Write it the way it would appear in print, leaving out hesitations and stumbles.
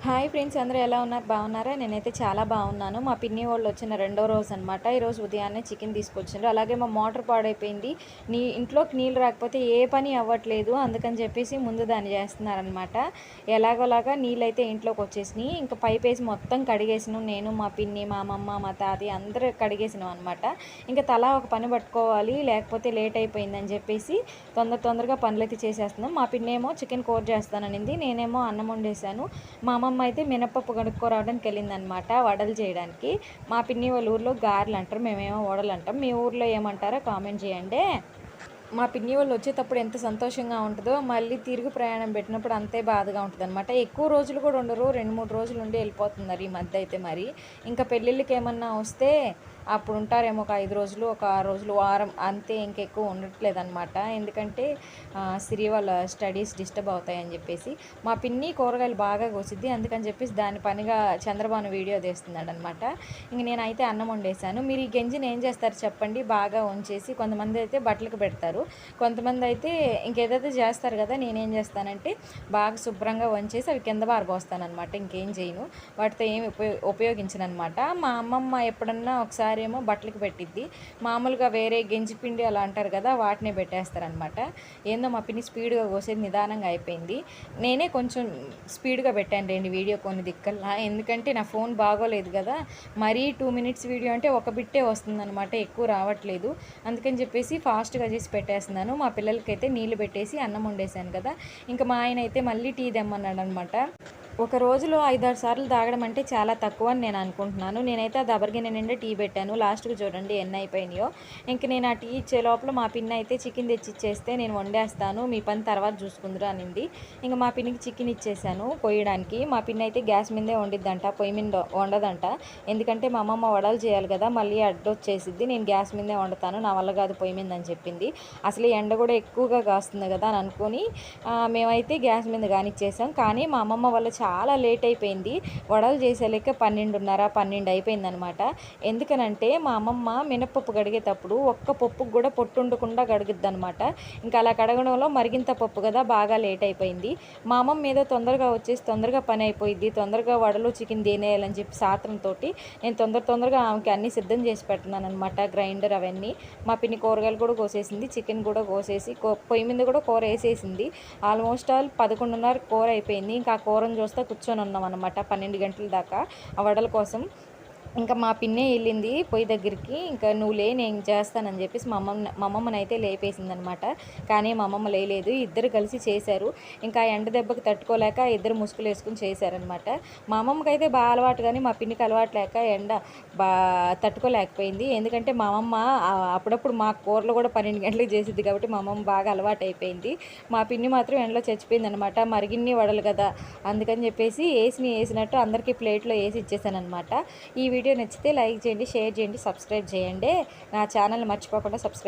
Hi friends, అందరూ ఎలా ఉన్నారు? బాగున్నారా? నేనైతే చాలా బాగున్నాను. మా పిన్ని వాళ్ళు వచ్చిన రెండో రోజు అనమాట. ఈరోజు ఉదయాన్నే చికెన్ తీసుకొచ్చిండ్రు. అలాగే మా మోటార్ పాడైపోయింది. ఇంట్లోకి నీళ్ళు రాకపోతే ఏ పని అవ్వట్లేదు. అందుకని చెప్పేసి ముందు దాన్ని చేస్తున్నారనమాట. ఎలాగోలాగా నీళ్ళైతే ఇంట్లోకి వచ్చేసినాయి. ఇంకా పైప్ వేసి మొత్తం కడిగేసినాం. నేను, మా పిన్ని, మా అమ్మమ్మ, మా తాతయ్య అందరూ కడిగేసినాం అనమాట. ఇంకా తలా ఒక పని పట్టుకోవాలి, లేకపోతే లేట్ అయిపోయిందని చెప్పేసి తొందరగా పనులైతే చేసేస్తున్నాం. మా పిన్ని ఏమో చికెన్ కూర చేస్తాననింది. నేనేమో అన్నం వండేసాను. మా అమ్మమ్మ అయితే మినపప్పు కడుక్కోరావడానికి వెళ్ళిందనమాట వడలు చేయడానికి. మా పిన్ని వాళ్ళ ఊర్లో గారెలు అంటారు, మేమేమో వడలు అంటాం. మీ ఊర్లో ఏమంటారో కామెంట్ చేయండి. మా పిన్ని వాళ్ళు వచ్చేటప్పుడు ఎంత సంతోషంగా ఉంటుందో మళ్ళీ తిరుగు ప్రయాణం పెట్టినప్పుడు అంతే బాధగా ఉంటుంది అనమాట. ఎక్కువ రోజులు కూడా ఉండరు, 2-3 రోజులు ఉండి వెళ్ళిపోతున్నారు ఈ మధ్య అయితే. మరి ఇంకా పెళ్ళిళ్ళకి ఏమన్నా వస్తే అప్పుడు ఉంటారేమో ఒక 5 రోజులు, ఒక 6 రోజులు, వారం అంతే. ఇంకెక్కువ ఉండట్లేదు అనమాట. ఎందుకంటే సిరి వాళ్ళ స్టడీస్ డిస్టర్బ్ అవుతాయని చెప్పేసి. మా పిన్ని కూరగాయలు బాగా కోసిద్ది, అందుకని చెప్పేసి దాని పనిగా చంద్రబాను వీడియో తీస్తున్నాడు అనమాట. ఇంక నేనైతే అన్నం వండేసాను. మీరు ఈ గంజిని ఏం చేస్తారు చెప్పండి? బాగా వంచేసి కొంతమంది అయితే బట్టలకు పెడతారు, కొంతమంది అయితే ఇంకేదైతే చేస్తారు కదా. నేనేం చేస్తానంటే బాగా శుభ్రంగా వంచేసి అవి కింద పారబోస్తాను అనమాట. ఇంకేం చేయను, వాటితో ఏమి ఉపయోగించను అనమాట. మా అమ్మమ్మ ఎప్పుడన్నా ఒకసారి ఏమో బట్టలకు పెట్టిద్ది, మామూలుగా వేరే గంజి పిండి అలా అంటారు కదా, వాటినే పెట్టేస్తారనమాట. ఏందో మా పిన్ని స్పీడ్గా కోసేది నిదానంగా అయిపోయింది. నేనే కొంచెం స్పీడ్గా పెట్టాను రండి వీడియో కొన్ని దిక్కల్లా, ఎందుకంటే నా ఫోన్ బాగోలేదు కదా. మరీ 2 మినిట్స్ వీడియో అంటే ఒక బిట్టే వస్తుందన్నమాట, ఎక్కువ రావట్లేదు. అందుకని చెప్పేసి ఫాస్ట్గా చేసి పెట్టేస్తున్నాను. మా పిల్లలకైతే నీళ్ళు పెట్టేసి అన్నం వండేసాను కదా. ఇంకా మా ఆయన అయితే మళ్ళీ టీ తెమ్మన్నాడు అనమాట. ఒక రోజులో 5-6 సార్లు తాగడం అంటే చాలా తక్కువ అని నేను అనుకుంటున్నాను. నేనైతే ఆ దబరగిన్నె నిండా టీ పెట్టాను. లాస్ట్కి చూడండి ఎన్ని అయిపోయినాయో. ఇంక నేను ఆ టీ ఇచ్చే లోపల మా పిన్ని అయితే చికెన్ తెచ్చి ఇచ్చేస్తే నేను వండేస్తాను, మీ పని తర్వాత చూసుకుందరు అనింది. ఇంక మా పిన్నికి చికెన్ ఇచ్చేసాను కొయ్యడానికి. మా పిన్ని అయితే గ్యాస్ మీదే వండిద్దంట, పొయ్యి మీద వండదంట. ఎందుకంటే మా అమ్మమ్మ వడలు చేయాలి కదా, మళ్ళీ అడ్డొచ్చేసిద్ది, నేను గ్యాస్ మీదే వండుతాను, నా వల్ల కాదు పొయ్యి మీద అని చెప్పింది. అసలు ఎండ కూడా ఎక్కువగా కాస్తుంది కదా అని అనుకొని మేమైతే గ్యాస్ మీద కానిచ్చేసాం. కానీ మా అమ్మమ్మ వల్ల చాలా లేట్ అయిపోయింది. వడలు చేసేలేక 12:30 అయిపోయిందనమాట. ఎందుకనంటే మా అమ్మమ్మ మినపప్పు కడిగేటప్పుడు ఒక్క పప్పుకు కూడా పొట్టు ఉండకుండా కడుగుద్ది అనమాట. ఇంకా అలా కడగడంలో మరిగింత పప్పు కదా, బాగా లేట్ అయిపోయింది. మా అమ్మమ్మ మీద తొందరగా వచ్చేసి తొందరగా పని అయిపోయింది, తొందరగా వడలు చికెన్ తినేయాలని చెప్పి సాత్రంతో నేను తొందరగా ఆమెకి అన్నీ సిద్ధం చేసి పెట్టినాను అనమాట, గ్రైండర్ అవన్నీ. మా పిన్ని కూరగాయలు కూడా కోసేసింది, చికెన్ కూడా కోసేసి పొయ్యి మీద కూడా కూర వేసేసింది. ఆల్మోస్ట్ ఆల్ 11:30 కూర అయిపోయింది. ఇంకా ఆ కూరను చూస్తే కూర్చొని ఉన్నాం అనమాట 12 గంటల దాకా ఆ వడల కోసం. ఇంకా మా పిన్నే వెళ్ళింది పొయ్యి దగ్గరికి. ఇంకా నువ్వు లే, నేను చేస్తానని చెప్పేసి మా అమ్మమ్మని అయితే లేపేసిందనమాట. కానీ మా అమ్మమ్మ లేలేదు, ఇద్దరు కలిసి చేశారు. ఇంకా ఎండ దెబ్బకి తట్టుకోలేక ఇద్దరు ముసుగులు వేసుకుని చేశారనమాట. మా అమ్మమ్మకి అయితే బాగా అలవాటు, కానీ మా పిన్నికి అలవాటు లేక ఎండ తట్టుకోలేకపోయింది. ఎందుకంటే మా అమ్మమ్మ అప్పుడప్పుడు మా కూరలు కూడా 12 గంటలకు చేసిద్ది కాబట్టి మా అమ్మమ్మ బాగా అలవాటు అయిపోయింది. మా పిన్ని మాత్రం ఎండలో చచ్చిపోయింది అనమాట. మరిగిన్ని వడలు కదా, అందుకని చెప్పేసి వేసినట్టు అందరికీ ప్లేట్లో వేసి ఇచ్చేసాను అనమాట. ఈ వీడియో నచ్చితే లైక్ చేయండి, షేర్ చేయండి, సబ్స్క్రైబ్ చేయండి. నా ఛానల్ మర్చిపోకుండా సబ్స్క్రైబ్